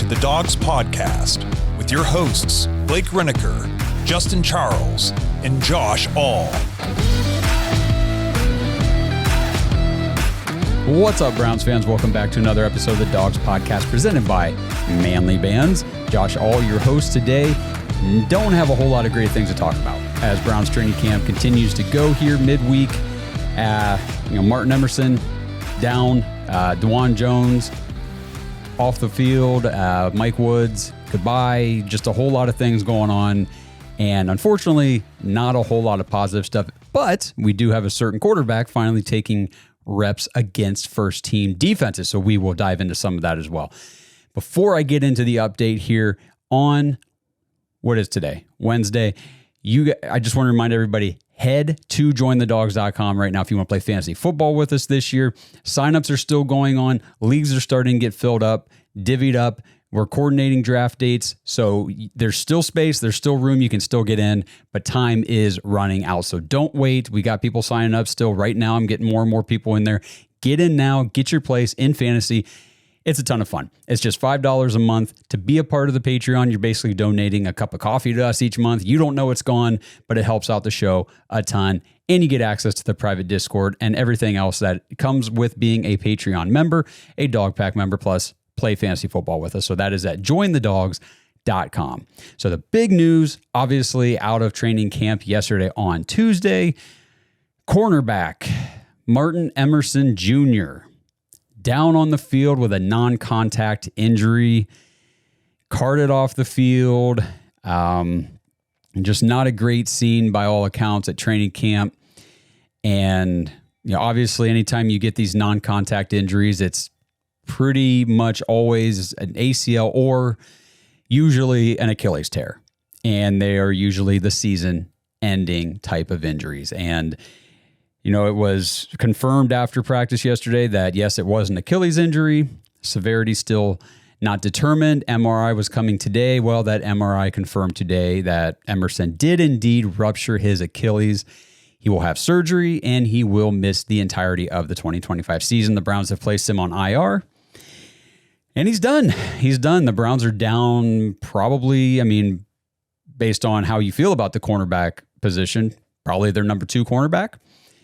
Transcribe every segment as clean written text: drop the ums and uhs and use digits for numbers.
to the Dawgs podcast with your hosts, Blake Reneker, Justin Charles, and Josh All. What's up, Browns fans? Welcome back to another episode of the Dawgs podcast presented by Manly Bands. Josh All, your host today. Don't have a whole lot of great things to talk about as Browns training camp continues to go here midweek. Martin Emerson down, Dawand Jones off the field, Mike Woods goodbye, just a whole lot of things going on, and unfortunately not a whole lot of positive stuff, but we do have a certain quarterback finally taking reps against first team defenses, so we will dive into some of that as well. Before I get into the update here on what is today, Wednesday, I just want to remind everybody, head to jointhedawgs.com right now if you want to play fantasy football with us this year. Signups are still going on. Leagues are starting to get filled up, divvied up. We're coordinating draft dates, so there's still space, there's still room, you can still get in, but time is running out. So don't wait. We got people signing up still right now. I'm getting more and more people in there. Get in now, get your place in fantasy. It's a ton of fun. It's just $5 a month to be a part of the Patreon. You're basically donating a cup of coffee to us each month. You don't know it's gone, but it helps out the show a ton. And you get access to the private Discord and everything else that comes with being a Patreon member, a Dog Pack member, plus play fantasy football with us. So that is at jointhedawgs.com. So the big news, obviously, out of training camp yesterday on Tuesday, cornerback Martin Emerson Jr. down on the field with a non-contact injury, carted off the field. Just not a great scene by all accounts at training camp. And obviously, anytime you get these non-contact injuries, it's pretty much always an ACL or usually an Achilles tear. And they are usually the season-ending type of injuries. And it was confirmed after practice yesterday that, yes, it was an Achilles injury. Severity still not determined. MRI was coming today. Well, that MRI confirmed today that Emerson did indeed rupture his Achilles. He will have surgery, and he will miss the entirety of the 2025 season. The Browns have placed him on IR, and he's done. He's done. The Browns are down probably, based on how you feel about the cornerback position, probably their number 2 cornerback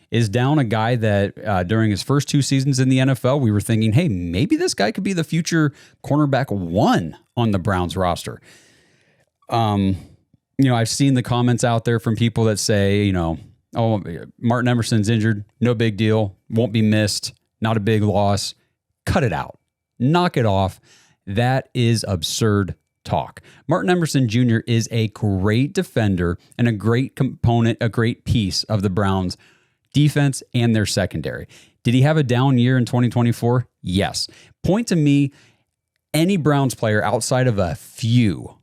is down, a guy that during his first 2 seasons in the NFL, we were thinking, hey, maybe this guy could be the future cornerback 1 on the Browns roster. I've seen the comments out there from people that say, oh, Martin Emerson's injured, no big deal, won't be missed, not a big loss. Cut it out. Knock it off. That is absurd talk. Martin Emerson Jr. is a great defender and a great component, a great piece of the Browns defense and their secondary. Did he have a down year in 2024? Yes. Point to me any Browns player outside of a few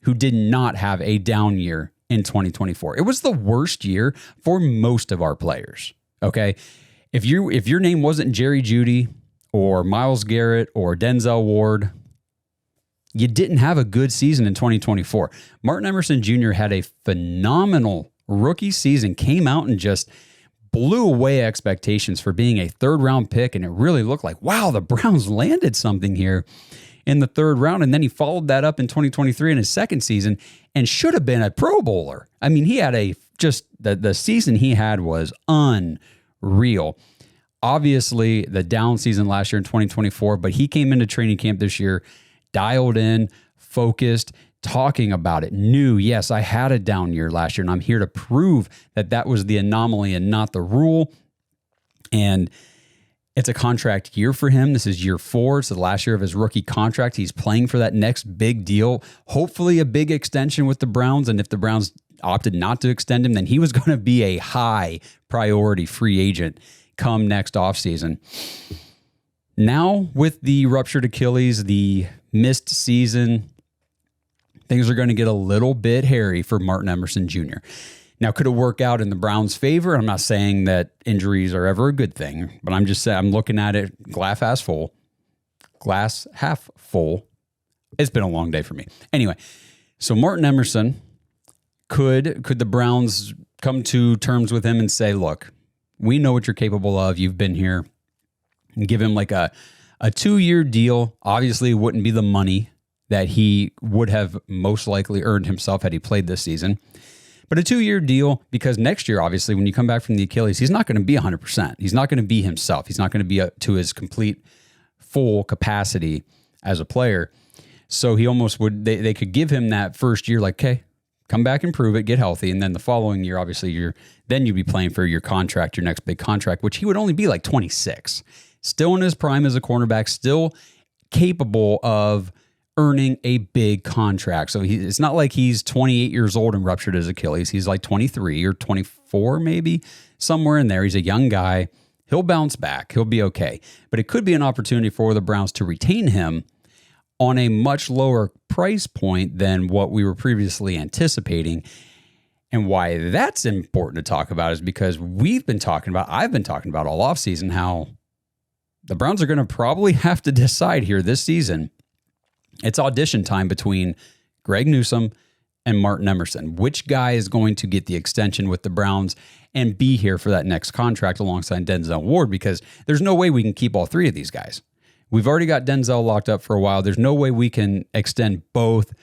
who did not have a down year in 2024. It was the worst year for most of our players. Okay. If your name wasn't Jerry Jeudy or Myles Garrett or Denzel Ward, you didn't have a good season in 2024. Martin Emerson Jr. had a phenomenal rookie season, came out and just blew away expectations for being a 3rd round pick. And it really looked like, wow, the Browns landed something here in the 3rd round. And then he followed that up in 2023 in his second season and should have been a Pro Bowler. He had the season he had was unreal. Obviously, the down season last year in 2024, but he came into training camp this year, dialed in, focused, talking about it, knew, yes, I had a down year last year, and I'm here to prove that that was the anomaly and not the rule. And it's a contract year for him. This is year 4. It's the last year of his rookie contract. He's playing for that next big deal, hopefully a big extension with the Browns. And if the Browns opted not to extend him, then he was going to be a high priority free agent come next offseason. Now, with the ruptured Achilles, the missed season, things are going to get a little bit hairy for Martin Emerson Jr. Now, could it work out in the Browns' favor? I'm not saying that injuries are ever a good thing, but I'm just saying I'm looking at it glass half full. Glass half full. It's been a long day for me. Anyway, so Martin Emerson, could the Browns come to terms with him and say, look, we know what you're capable of. You've been here. And give him like a 2-year deal. Obviously, it wouldn't be the money that he would have most likely earned himself had he played this season. But a 2-year deal, because next year, obviously, when you come back from the Achilles, he's not going to be 100%. He's not going to be himself. He's not going to be up to his complete full capacity as a player. So he almost would, they could give him that first year, like, okay, come back and prove it, get healthy. And then the following year, obviously, you'd be playing for your contract, your next big contract, which he would only be like 26. Still in his prime as a cornerback, still capable of earning a big contract. So it's not like he's 28 years old and ruptured his Achilles. He's like 23 or 24, maybe, somewhere in there. He's a young guy. He'll bounce back. He'll be okay. But it could be an opportunity for the Browns to retain him on a much lower price point than what we were previously anticipating. And why that's important to talk about is because I've been talking about all offseason how the Browns are going to probably have to decide here this season. It's audition time between Greg Newsome and Martin Emerson. Which guy is going to get the extension with the Browns and be here for that next contract alongside Denzel Ward? Because there's no way we can keep all three of these guys. We've already got Denzel locked up for a while. There's no way we can extend both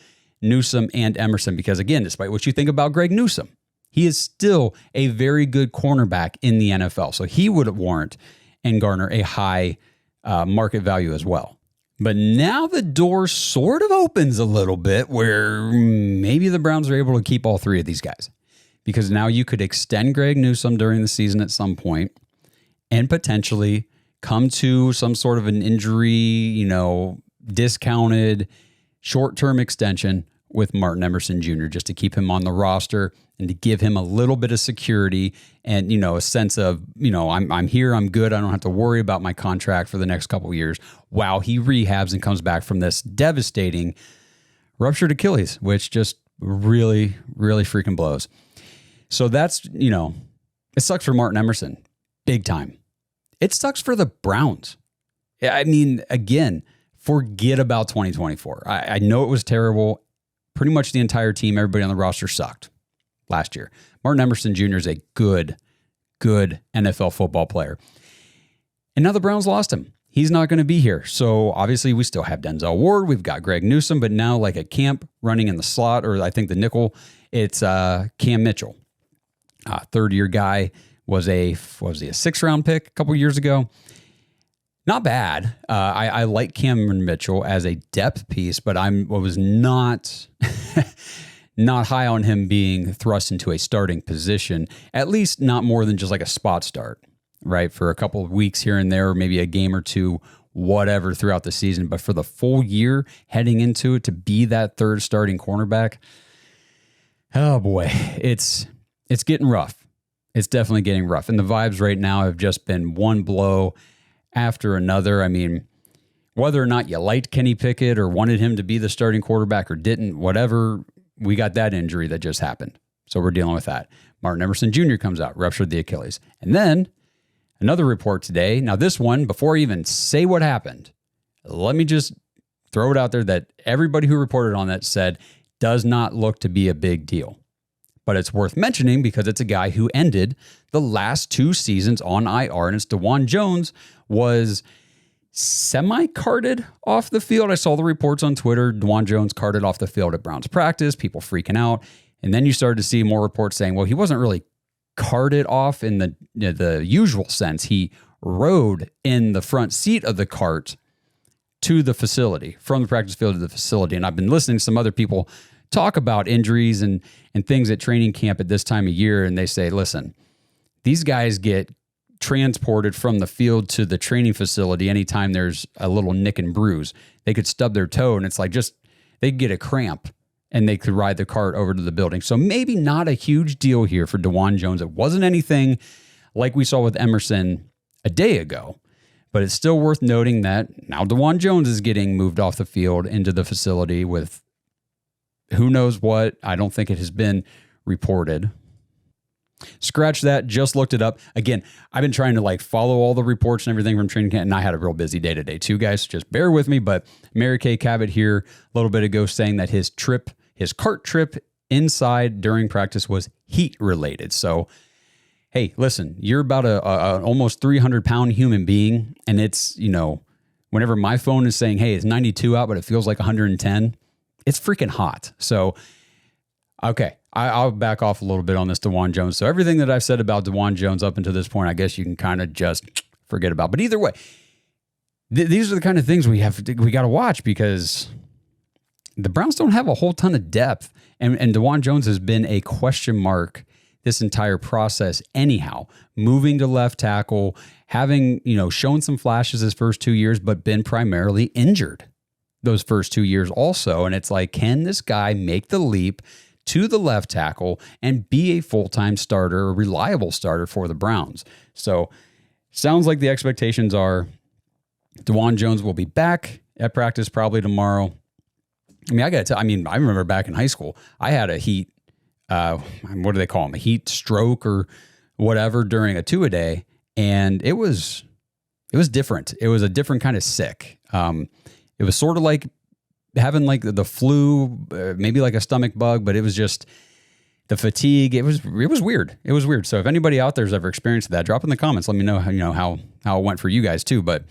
Newsome and Emerson because, again, despite what you think about Greg Newsome, he is still a very good cornerback in the NFL. So he would warrant and garner a high market value as well. But now the door sort of opens a little bit where maybe the Browns are able to keep all three of these guys. Because now you could extend Greg Newsome during the season at some point and potentially come to some sort of an injury, discounted short-term extension with Martin Emerson Jr. just to keep him on the roster and to give him a little bit of security and, a sense of, I'm here, I'm good, I don't have to worry about my contract for the next couple of years while he rehabs and comes back from this devastating ruptured Achilles, which just really, really freaking blows. So that's, it sucks for Martin Emerson, big time. It sucks for the Browns. I mean, again, forget about 2024. I know it was terrible. Pretty much the entire team, everybody on the roster sucked last year. Martin Emerson Jr. is a good NFL football player. And now the Browns lost him. He's not going to be here. So obviously we still have Denzel Ward. We've got Greg Newsome, but now like at camp running in the slot, or I think the nickel, it's Cam Mitchell. Third-year guy. Was he a 6th-round pick a couple years ago? Not bad. I like Cameron Mitchell as a depth piece, but I was not high on him being thrust into a starting position, at least not more than just like a spot start, right? For a couple of weeks here and there, or maybe a game or two, whatever, throughout the season. But for the full year heading into it to be that third starting cornerback, oh boy, it's getting rough. It's definitely getting rough. And the vibes right now have just been one blow after another. I mean, whether or not you liked Kenny Pickett or wanted him to be the starting quarterback or didn't, whatever, we got that injury that just happened. So we're dealing with that. Martin Emerson Jr. comes out, ruptured the Achilles. And then another report today. Now this one, before I even say what happened, let me just throw it out there that everybody who reported on that said does not look to be a big deal. But it's worth mentioning because it's a guy who ended the last 2 seasons on IR, and it's Dawand Jones was semi-carted off the field. I saw the reports on Twitter. Dawand Jones carted off the field at Browns practice, people freaking out. And then you started to see more reports saying, well, he wasn't really carted off in the usual sense. He rode in the front seat of the cart to the facility, from the practice field to the facility. And I've been listening to some other people talk about injuries and things at training camp at this time of year, and they say, listen, these guys get transported from the field to the training facility anytime there's a little nick and bruise. They could stub their toe, and it's like they get a cramp, and they could ride the cart over to the building. So maybe not a huge deal here for Dawand Jones. It wasn't anything like we saw with Emerson a day ago, but it's still worth noting that now Dawand Jones is getting moved off the field into the facility with who knows what. I don't think it has been reported. Scratch that. Just looked it up. Again, I've been trying to follow all the reports and everything from training camp, and I had a real busy day today too, guys. Just bear with me. But Mary Kay Cabot here a little bit ago saying that his cart trip inside during practice was heat related. So, hey, listen, you're about an almost 300-pound human being, and it's, whenever my phone is saying, hey, it's 92 out, but it feels like 110, it's freaking hot. So, okay, I'll back off a little bit on this Dawand Jones. So everything that I've said about Dawand Jones up until this point, I guess you can kind of just forget about. But either way, these are the kind of things we got to watch, because the Browns don't have a whole ton of depth. And Dawand Jones has been a question mark this entire process anyhow. Moving to left tackle, having, shown some flashes his first 2 years, but been primarily injured those first 2 years also. And it's like, can this guy make the leap to the left tackle and be a full-time starter, a reliable starter for the Browns? So sounds like the expectations are Dawand Jones will be back at practice probably tomorrow. I mean, I remember back in high school, I had a heat, what do they call them? A heat stroke or whatever during a 2-a-day. And it was different. It was a different kind of sick. It was sort of like having like the flu, maybe like a stomach bug, but it was just the fatigue. It was weird. It was weird. So if anybody out there has ever experienced that, drop in the comments. Let me know how it went for you guys too. But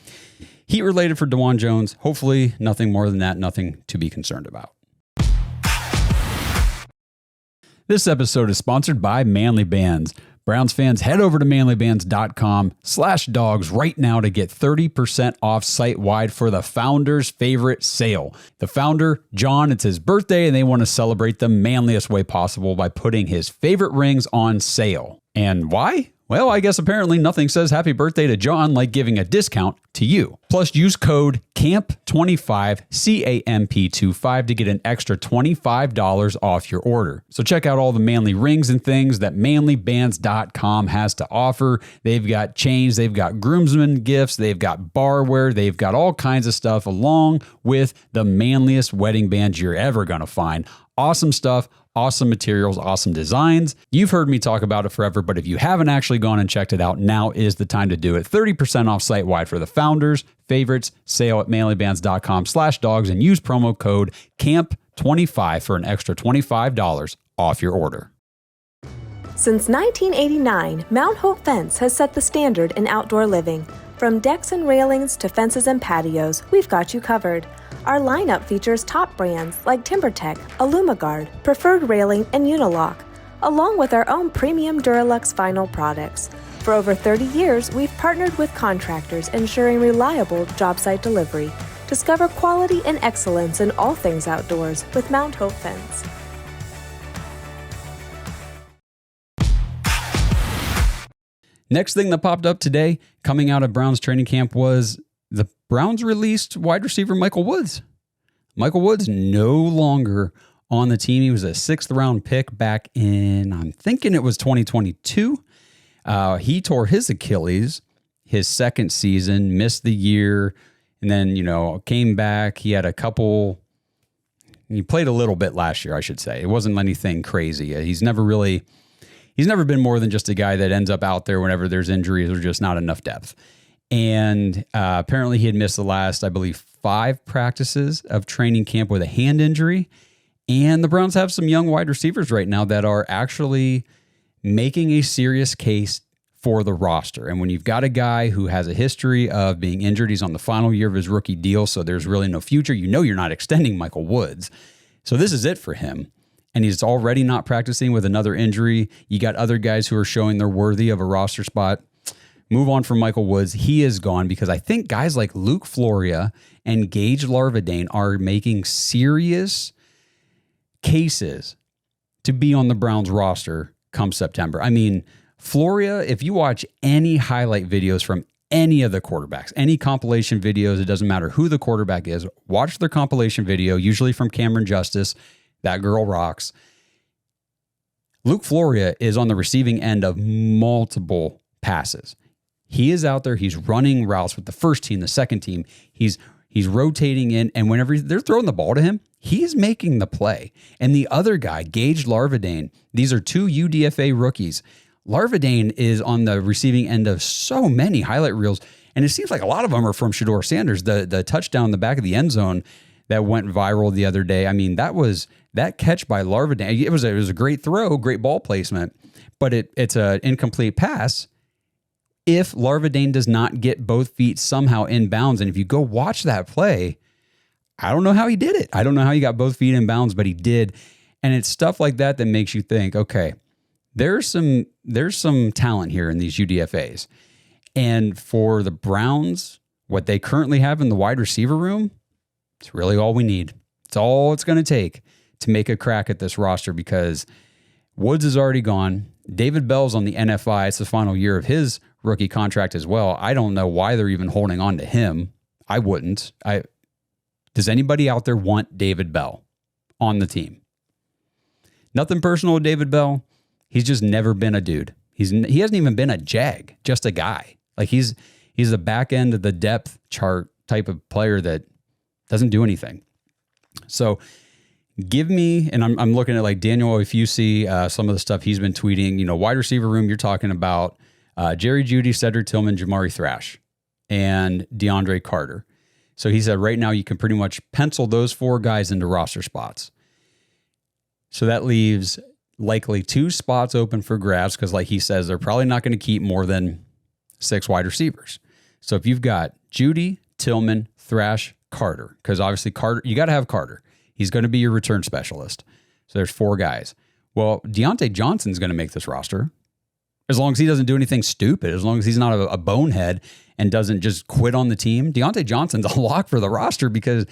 heat related for Dawand Jones. Hopefully nothing more than that. Nothing to be concerned about. This episode is sponsored by Manly Bands. Browns fans, head over to manlybands.com/dogs right now to get 30% off site-wide for the founder's favorite sale. The founder, John, it's his birthday, and they want to celebrate the manliest way possible by putting his favorite rings on sale. And why? Well, I guess apparently nothing says happy birthday to John like giving a discount to you. Plus, use code CAMP25, CAMP25 to get an extra $25 off your order. So check out all the manly rings and things that manlybands.com has to offer. They've got chains, they've got groomsmen gifts, they've got barware, they've got all kinds of stuff along with the manliest wedding bands you're ever going to find. Awesome stuff. Awesome materials, awesome designs. You've heard me talk about it forever, but if you haven't actually gone and checked it out, now is the time to do it. 30% off site-wide for the founders, favorites, sale at manlybands.com/dogs, and use promo code CAMP25 for an extra $25 off your order. Since 1989, Mount Hope Fence has set the standard in outdoor living. From decks and railings to fences and patios, we've got you covered. Our lineup features top brands like TimberTech, Alumagard, Preferred Railing, and Unilock, along with our own premium Duralux vinyl products. For over 30 years, we've partnered with contractors ensuring reliable job site delivery. Discover quality and excellence in all things outdoors with Mount Hope Fence. Next thing that popped up today, coming out of Browns training camp, was the Browns released wide receiver Michael Woods. Michael Woods no longer on the team. He was a 6th-round pick back in, I'm thinking it was 2022. He tore his Achilles his second season, missed the year, and then, came back. He had he played a little bit last year, I should say. It wasn't anything crazy. He's never been more than just a guy that ends up out there whenever there's injuries or just not enough depth. And apparently he had missed the last, I believe, 5 practices of training camp with a hand injury. And the Browns have some young wide receivers right now that are actually making a serious case for the roster. And when you've got a guy who has a history of being injured, he's on the final year of his rookie deal, so there's really no future. You're not extending Michael Woods. So this is it for him. And he's already not practicing with another injury. You got other guys who are showing they're worthy of a roster spot. Move on from Michael Woods. He is gone because I think guys like Luke Floria and Gage Larvadain are making serious cases to be on the Browns roster come September. I mean, Floria, if you watch any highlight videos from any of the quarterbacks, any compilation videos, it doesn't matter who the quarterback is, watch their compilation video, usually from Cameron Justice. That girl rocks. Luke Floria is on the receiving end of multiple passes. He is out there. He's running routes with the first team, the second team. He's rotating in, and whenever they're throwing the ball to him, he's making the play. And the other guy, Gage Larvadain, these are 2 UDFA rookies. Larvadain is on the receiving end of so many highlight reels, and it seems like a lot of them are from Shedeur Sanders. The touchdown in the back of the end zone that went viral the other day. I mean, that catch by Larvadain. It was a great throw, great ball placement, but it's an incomplete pass if Larvadain does not get both feet somehow in bounds. And if you go watch that play, I don't know how he did it. I don't know how he got both feet in bounds, but he did. And it's stuff like that that makes you think, okay, there's some talent here in these UDFAs. And for the Browns, what they currently have in the wide receiver room, it's really all we need. It's all it's going to take to make a crack at this roster, because Woods is already gone. David Bell's on the NFI. It's the final year of his rookie contract as well. I don't know why they're even holding on to him. I wouldn't. Does anybody out there want David Bell on the team? Nothing personal with David Bell. He's just never been a dude. He hasn't even been a jag, just a guy. Like he's the back end of the depth chart type of player that doesn't do anything. So give me, and I'm looking at like Daniel, if you see some of the stuff he's been tweeting, wide receiver room, you're talking about Jerry Jeudy, Cedric Tillman, Jamari Thrash, and DeAndre Carter. So he said right now you can pretty much pencil those 4 guys into roster spots. So that leaves likely 2 spots open for grabs, because like he says, they're probably not going to keep more than 6 wide receivers. So if you've got Jeudy, Tillman, Thrash, Carter, because obviously Carter, you got to have Carter. He's going to be your return specialist. So there's 4 guys. Well, Deontay Johnson's going to make this roster, as long as he doesn't do anything stupid, as long as he's not a bonehead and doesn't just quit on the team. Deontay Johnson's a lock for the roster because,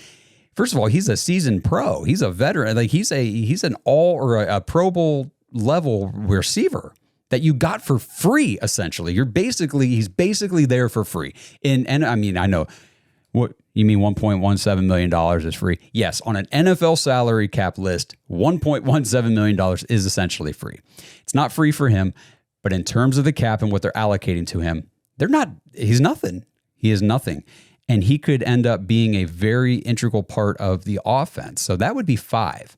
first of all, he's a seasoned pro. He's a veteran. Like he's an all or a Pro Bowl level receiver that you got for free. Essentially, he's basically there for free. And I mean, I know what you mean. $1.17 million is free. Yes, on an NFL salary cap list, $1.17 million is essentially free. It's not free for him, but in terms of the cap and what they're allocating to him, he's nothing. He is nothing. And he could end up being a very integral part of the offense. So that would be 5.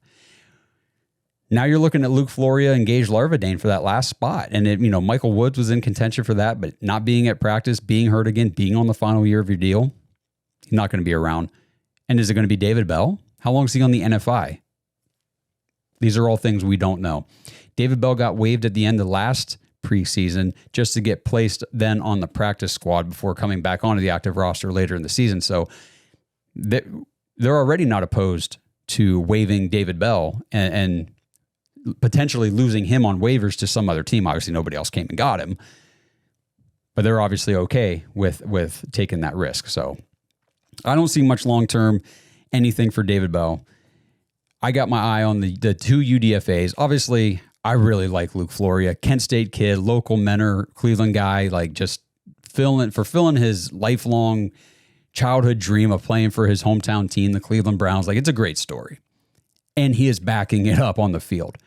Now you're looking at Luke Floria and Gage Larvadain for that last spot. And Michael Woods was in contention for that, but not being at practice, being hurt again, being on the final year of your deal, he's not going to be around. And is it going to be David Bell? How long is he on the NFI? These are all things we don't know. David Bell got waived at the end of last preseason just to get placed then on the practice squad before coming back onto the active roster later in the season. So they're already not opposed to waiving David Bell and potentially losing him on waivers to some other team. Obviously, nobody else came and got him, but they're obviously okay with taking that risk. So I don't see much long-term anything for David Bell. I got my eye on the 2 UDFAs. Obviously, I really like Luke Floria, Kent State kid, local Menor, Cleveland guy, like just fulfilling his lifelong childhood dream of playing for his hometown team, the Cleveland Browns. Like, it's a great story. And he is backing it up on the field.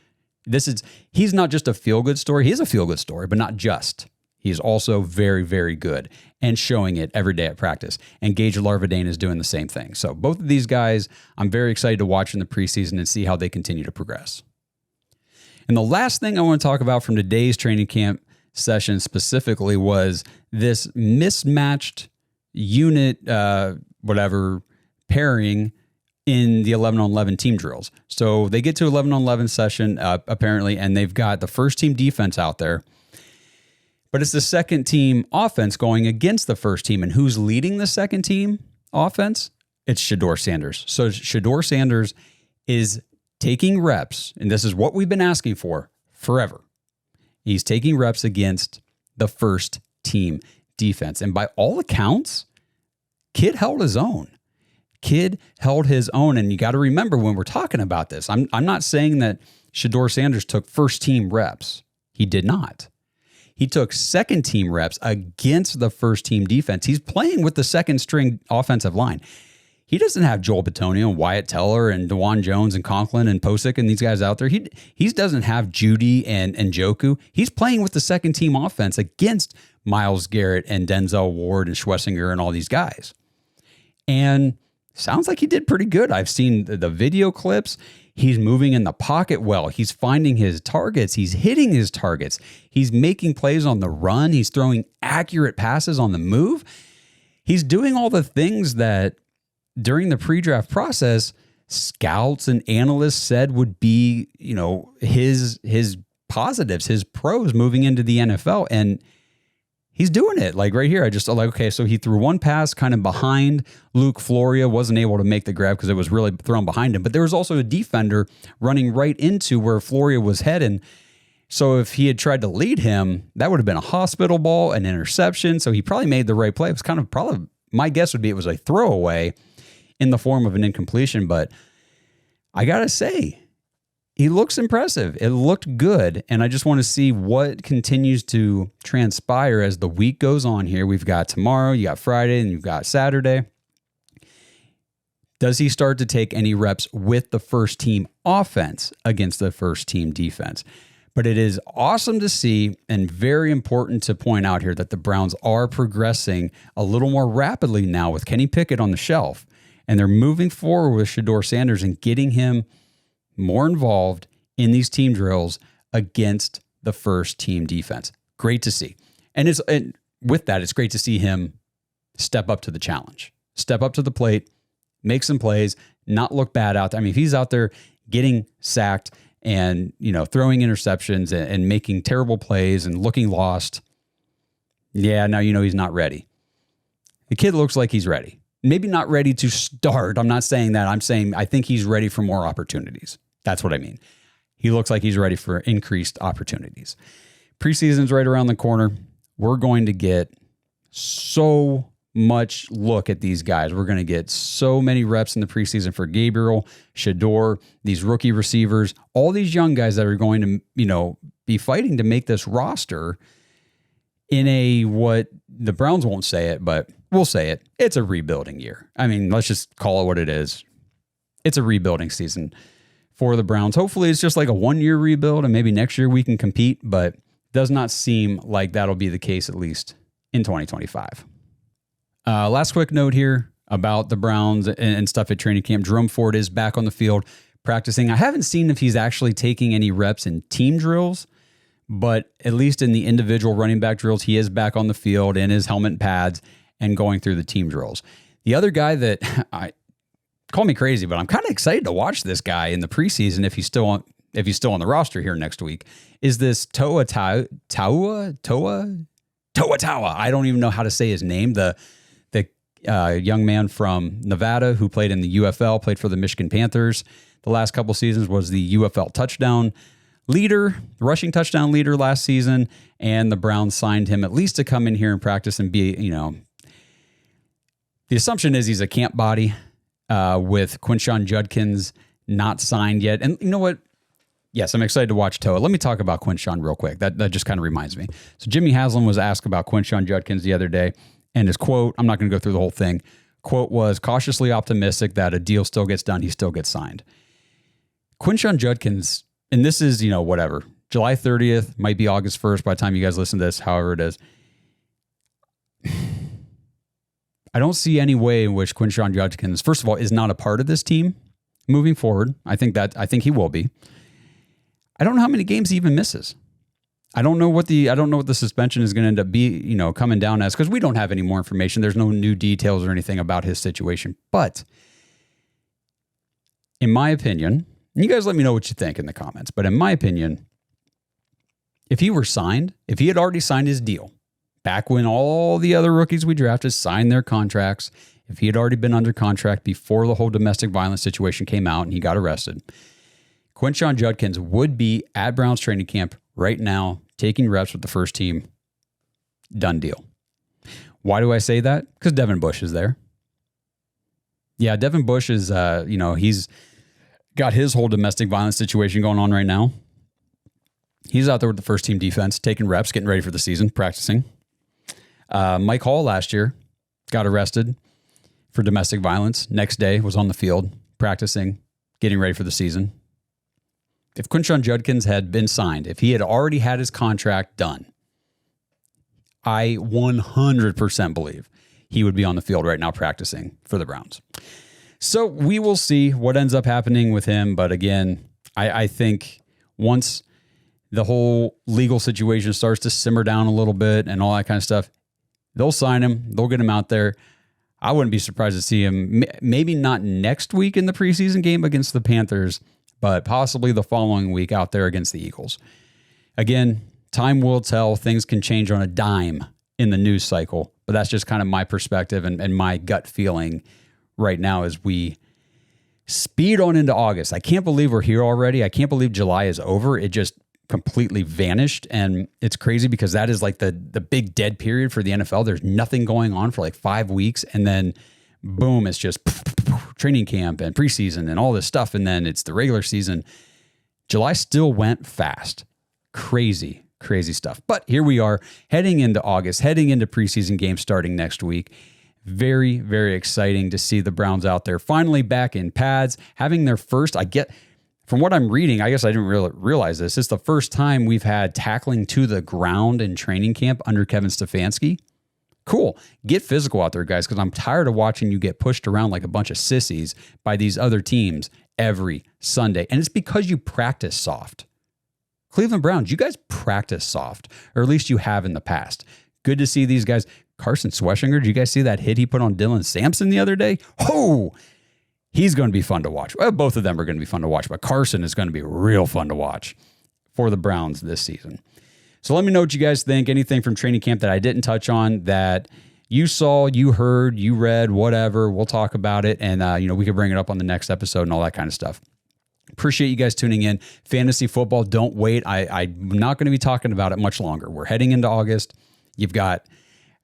He's not just a feel-good story. He is a feel-good story, but not just. He's also very, very good and showing it every day at practice. And Gage Larvadain is doing the same thing. So both of these guys, I'm very excited to watch in the preseason and see how they continue to progress. And the last thing I want to talk about from today's training camp session specifically was this mismatched unit, pairing in the 11-on-11 team drills. So they get to 11-on-11 session, apparently, and they've got the first team defense out there. But it's the second team offense going against the first team. And who's leading the second team offense? It's Shedeur Sanders. So Shedeur Sanders is taking reps, and this is what we've been asking for forever. He's taking reps against the first team defense. And by all accounts, Kid held his own. And you got to remember when we're talking about this, I'm not saying that Shedeur Sanders took first team reps. He did not. He took second team reps against the first team defense. He's playing with the second string offensive line. He doesn't have Joel Bitonio and Wyatt Teller and Dawand Jones and Conklin and Posick and these guys out there. He doesn't have Jeudy and Njoku. He's playing with the second team offense against Myles Garrett and Denzel Ward and Schlesinger and all these guys. And sounds like he did pretty good. I've seen the video clips. He's moving in the pocket well. He's finding his targets. He's hitting his targets. He's making plays on the run. He's throwing accurate passes on the move. He's doing all the things that during the pre-draft process, scouts and analysts said would be, his positives, his pros moving into the NFL. And he's doing it. Like right here, I just like, okay, so he threw one pass kind of behind Luke Floria, wasn't able to make the grab because it was really thrown behind him. But there was also a defender running right into where Floria was heading. So if he had tried to lead him, that would have been a hospital ball, an interception. So he probably made the right play. It was kind of probably, my guess would be it was a throwaway in the form of an incompletion. But I got to say, he looks impressive. It looked good. And I just want to see what continues to transpire as the week goes on here. We've got tomorrow, you got Friday, and you've got Saturday. Does he start to take any reps with the first team offense against the first team defense? But it is awesome to see and very important to point out here that the Browns are progressing a little more rapidly now with Kenny Pickett on the shelf. And they're moving forward with Shedeur Sanders and getting him more involved in these team drills against the first team defense. Great to see. And with that, it's great to see him step up to the challenge, step up to the plate, make some plays, not look bad out there. I mean, if he's out there getting sacked and, throwing interceptions and making terrible plays and looking lost, yeah, now he's not ready. The kid looks like he's ready. Maybe not ready to start. I'm not saying that. I'm saying I think he's ready for more opportunities. That's what I mean. He looks like he's ready for increased opportunities. Preseason's right around the corner. We're going to get so much look at these guys. We're going to get so many reps in the preseason for Gabriel, Shedeur, these rookie receivers, all these young guys that are going to, be fighting to make this roster in a, what the Browns won't say it, but we'll say it. It's a rebuilding year. I mean, let's just call it what it is. It's a rebuilding season for the Browns. Hopefully it's just like a 1-year rebuild and maybe next year we can compete, but does not seem like that'll be the case, at least in 2025. Last quick note here about the Browns and stuff at training camp. Jerome Ford is back on the field practicing. I haven't seen if he's actually taking any reps in team drills, but at least in the individual running back drills, he is back on the field in his helmet and pads and going through the team drills. The other guy that call me crazy, but I'm kind of excited to watch this guy in the preseason if he's still on the roster here next week, is this Toa Taua. I don't even know how to say his name. The young man from Nevada who played in the UFL, played for the Michigan Panthers the last couple seasons, was the UFL touchdown leader, rushing touchdown leader last season, and the Browns signed him at least to come in here and practice and be, the assumption is he's a camp body with Quinshon Judkins not signed yet. And you know what? Yes, I'm excited to watch Toa. Let me talk about Quinshon real quick. That just kind of reminds me. So Jimmy Haslam was asked about Quinshon Judkins the other day, and his quote, I'm not going to go through the whole thing, quote was cautiously optimistic that a deal still gets done, he still gets signed. Quinshon Judkins, and this is, whatever, July 30th, might be August 1st by the time you guys listen to this, however it is. I don't see any way in which Quinshon Judkins, first of all, is not a part of this team moving forward. I think he will be. I don't know how many games he even misses. I don't know what the suspension is going to end up coming down as, because we don't have any more information. There's no new details or anything about his situation. But in my opinion, and you guys let me know what you think in the comments, but in my opinion, if he were signed, if he had already signed his deal, back when all the other rookies we drafted signed their contracts, if he had already been under contract before the whole domestic violence situation came out and he got arrested, Quinshon Judkins would be at Browns training camp right now, taking reps with the first team. Done deal. Why do I say that? Because Devin Bush is there. Yeah, Devin Bush is, he's got his whole domestic violence situation going on right now. He's out there with the first team defense, taking reps, getting ready for the season, practicing. Mike Hall last year got arrested for domestic violence. Next day was on the field, practicing, getting ready for the season. If Quinshon Judkins had been signed, if he had already had his contract done, I 100% believe he would be on the field right now practicing for the Browns. So we will see what ends up happening with him. But again, I think once the whole legal situation starts to simmer down a little bit and all that kind of stuff, they'll sign him. They'll get him out there. I wouldn't be surprised to see him, maybe not next week in the preseason game against the Panthers, but possibly the following week out there against the Eagles. Again, time will tell. Things can change on a dime in the news cycle, but that's just kind of my perspective and my gut feeling right now as we speed on into August. I can't believe we're here already. I can't believe July is over. It just completely vanished. And it's crazy because that is like the big dead period for the NFL. There's nothing going on for like 5 weeks. And then boom, it's just training camp and preseason and all this stuff. And then it's the regular season. July still went fast. Crazy stuff. But here we are heading into August, heading into preseason games starting next week. Very, very exciting to see the Browns out there finally back in pads, having their first, from what I'm reading, I guess I didn't realize this. It's the first time we've had tackling to the ground in training camp under Kevin Stefanski. Cool. Get physical out there, guys, because I'm tired of watching you get pushed around like a bunch of sissies by these other teams every Sunday. And it's because you practice soft. Cleveland Browns, you guys practice soft, or at least you have in the past. Good to see these guys. Carson Schweschinger, did you guys see that hit he put on Dylan Sampson the other day? Oh, he's going to be fun to watch. Well, both of them are going to be fun to watch, but Carson is going to be real fun to watch for the Browns this season. So let me know what you guys think. Anything from training camp that I didn't touch on that you saw, you heard, you read, whatever. We'll talk about it, and we can bring it up on the next episode and all that kind of stuff. Appreciate you guys tuning in. Fantasy football, don't wait. I'm not going to be talking about it much longer. We're heading into August.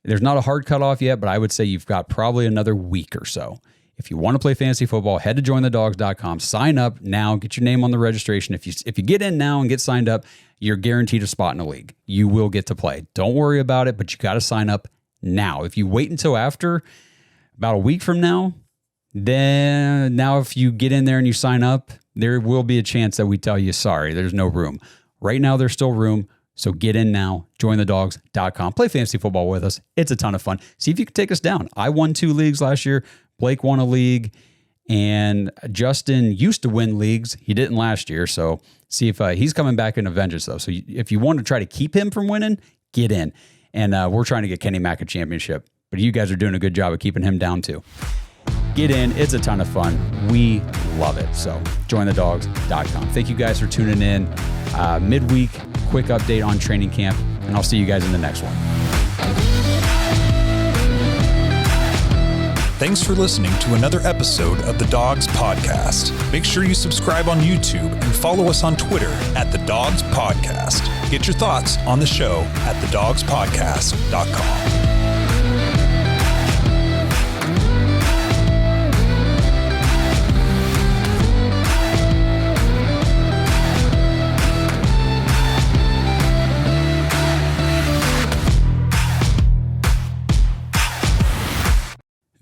There's not a hard cutoff yet, but I would say you've got probably another week or so. If you want to play fantasy football, head to jointhedawgs.com. Sign up now. Get your name on the registration. If you get in now and get signed up, you're guaranteed a spot in a league. You will get to play. Don't worry about it, but you got to sign up now. If you wait until after, about a week from now, then now if you get in there and you sign up, there will be a chance that we tell you, sorry, there's no room. Right now, there's still room. So get in now, jointhedawgs.com. Play fantasy football with us. It's a ton of fun. See if you can take us down. I won 2 leagues last year. Blake won a league. And Justin used to win leagues. He didn't last year. So see if he's coming back in a vengeance, though. So if you want to try to keep him from winning, get in. And we're trying to get Kenny Mack a championship. But you guys are doing a good job of keeping him down, too. Get in. It's a ton of fun. We love it. So jointhedawgs.com. Thank you guys for tuning in. Midweek, quick update on training camp, and I'll see you guys in the next one. Thanks for listening to another episode of the Dawgs Podcast. Make sure you subscribe on YouTube and follow us on Twitter at the Dawgs Podcast. Get your thoughts on the show at thedawgspodcast.com.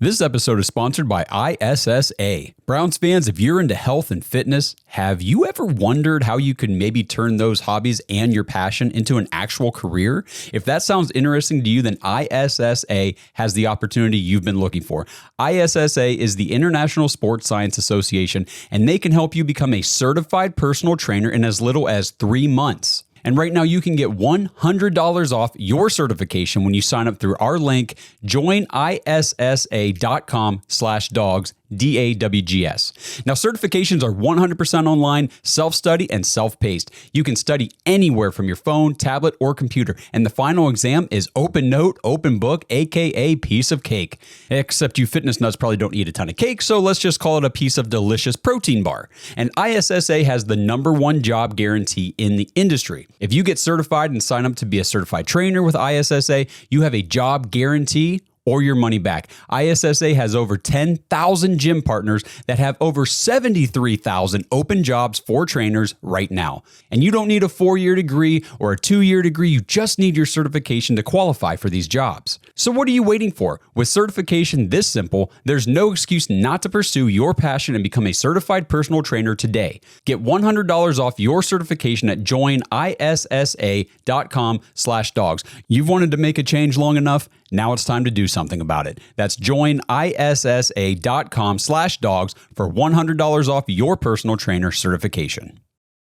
This episode is sponsored by ISSA. Browns fans, if you're into health and fitness, have you ever wondered how you could maybe turn those hobbies and your passion into an actual career? If that sounds interesting to you, then ISSA has the opportunity you've been looking for. ISSA is the International Sports Science Association, and they can help you become a certified personal trainer in as little as 3 months. And right now you can get $100 off your certification when you sign up through our link, joinissa.com/dogs, DAWGS. Now, certifications are 100% online, self-study, and self-paced. You can study anywhere from your phone, tablet, or computer. And the final exam is open note, open book, aka piece of cake. Except you fitness nuts probably don't eat a ton of cake, so let's just call it a piece of delicious protein bar. And ISSA has the #1 job guarantee in the industry. If you get certified and sign up to be a certified trainer with ISSA, you have a job guarantee or your money back. ISSA has over 10,000 gym partners that have over 73,000 open jobs for trainers right now. And you don't need a 4-year degree or a 2-year degree. You just need your certification to qualify for these jobs. So what are you waiting for? With certification this simple, there's no excuse not to pursue your passion and become a certified personal trainer today. Get $100 off your certification at joinissa.com/dogs. You've wanted to make a change long enough? Now it's time to do something about it. That's joinissa.com/dogs for $100 off your personal trainer certification.